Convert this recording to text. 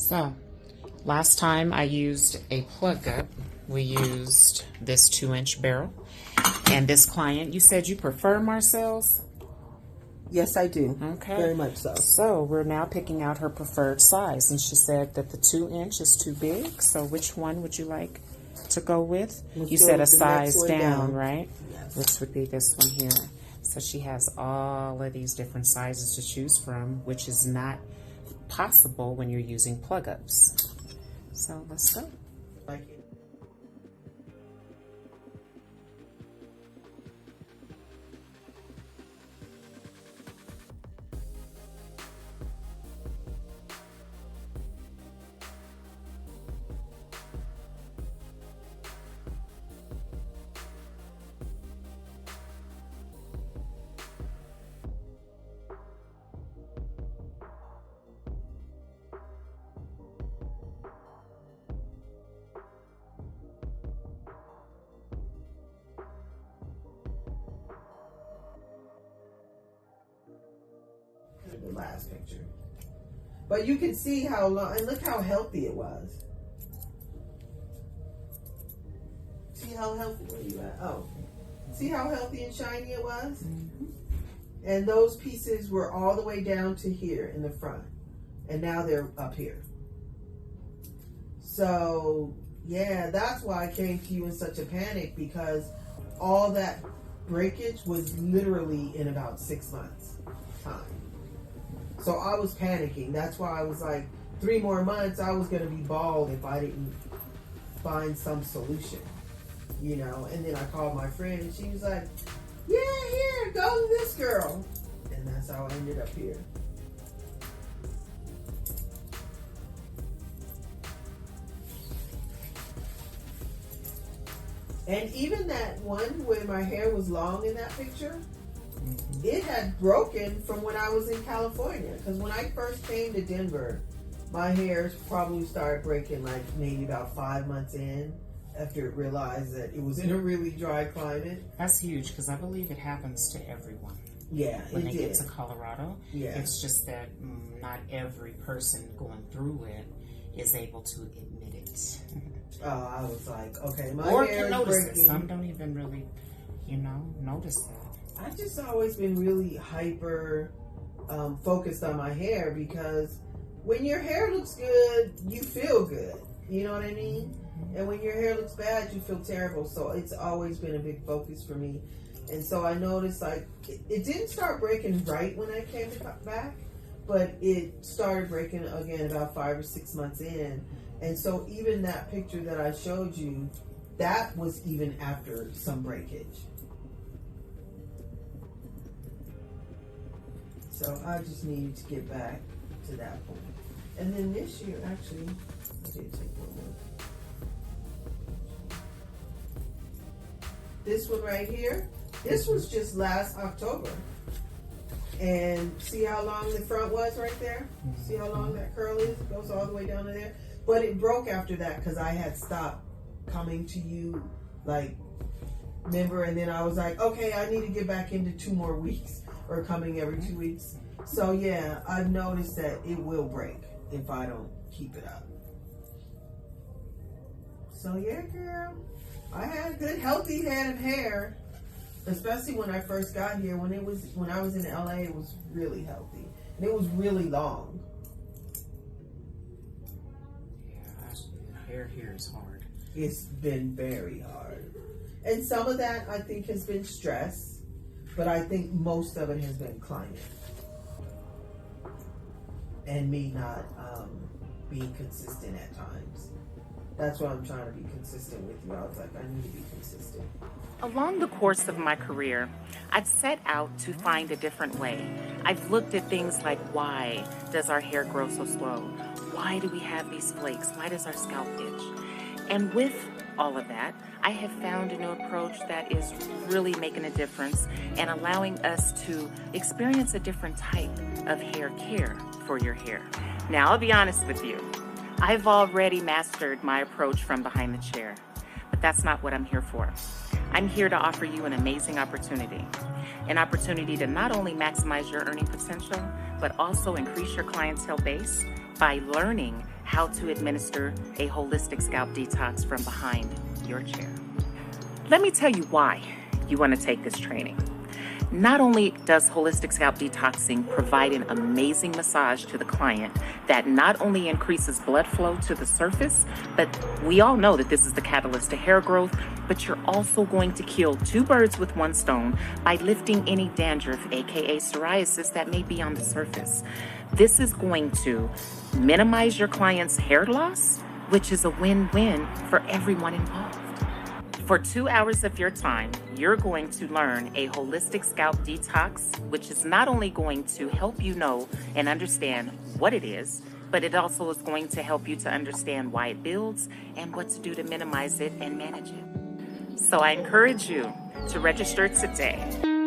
So, last time I used a plug up, we used this 2-inch barrel. And this client, you said you prefer Marcel's? Yes, I do. Okay. Very much so. So, we're now picking out her preferred size. And she said that the 2-inch is too big. So, which one would you like to go with? Let's you go said a with the size next one down, down. right? Yes. Which would be this one here. So, she has all of these different sizes to choose from, which is not possible when you're using plug ups. So, let's go. Like it. The last picture, but you can see how long, and look how healthy it was. See how healthy, where you at? Oh, see how healthy and shiny it was? And those pieces were all the way down to here in the front, and now they're up here. So yeah, that's why I came to you in such a panic, because all that breakage was literally in about 6 months time. So I was panicking. That's why I was like, 3 more months, I was going to be bald if I didn't find some solution, you know. And then I called my friend, and she was like, yeah, here, go to this girl. And that's how I ended up here. And even that one where my hair was long in that picture, it had broken from when I was in California. Because when I first came to Denver, my hair probably started breaking like maybe about 5 months in, after it realized that it was in a really dry climate. That's huge, because I believe it happens to everyone. Yeah, when they it get did. to Colorado. Yeah. It's just that not every person going through it is able to admit it. I was like, okay, my or hair can is notice breaking. it. Some don't even really, notice it. I just always been really hyper focused on my hair, because when your hair looks good, you feel good. You know what I mean? And when your hair looks bad, you feel terrible. So it's always been a big focus for me. And so I noticed, like, it didn't start breaking right when I came back, but it started breaking again about 5 or 6 months in. And so even that picture that I showed you, that was even after some breakage. So I just needed to get back to that point. And then this year, actually, I did take one more. This one right here, this was just last October. And see how long the front was right there? See how long that curl is? It goes all the way down to there. But it broke after that, because I had stopped coming to you, like, remember? And then I was like, okay, I need to get back into 2 more weeks, or coming every 2 weeks. So yeah, I've noticed that it will break if I don't keep it up. So yeah, girl, I had a good healthy head of hair, especially when I first got here. When I was in LA, it was really healthy, and it was really long. Yeah, hair here is hard. It's been very hard, and some of that I think has been stress, but I think most of it has been climate and me not being consistent at times. That's why I'm trying to be consistent with you. I was like, I need to be consistent. Along the course of my career, I've set out to find a different way. I've looked at things like, why does our hair grow so slow? Why do we have these flakes? Why does our scalp itch? And with all of that, I have found a new approach that is really making a difference and allowing us to experience a different type of hair care for your hair. Now, I'll be honest with you. I've already mastered my approach from behind the chair, but that's not what I'm here for. I'm here to offer you an amazing opportunity. An opportunity to not only maximize your earning potential, but also increase your clientele base by learning how to administer a holistic scalp detox from behind your chair. Let me tell you why you want to take this training. Not only does holistic scalp detoxing provide an amazing massage to the client that not only increases blood flow to the surface, but we all know that this is the catalyst to hair growth, but you're also going to kill two birds with one stone by lifting any dandruff, aka psoriasis, that may be on the surface. This is going to minimize your client's hair loss, which is a win-win for everyone involved. For 2 hours of your time, you're going to learn a holistic scalp detox, which is not only going to help you know and understand what it is, but it also is going to help you to understand why it builds and what to do to minimize it and manage it. So I encourage you to register today.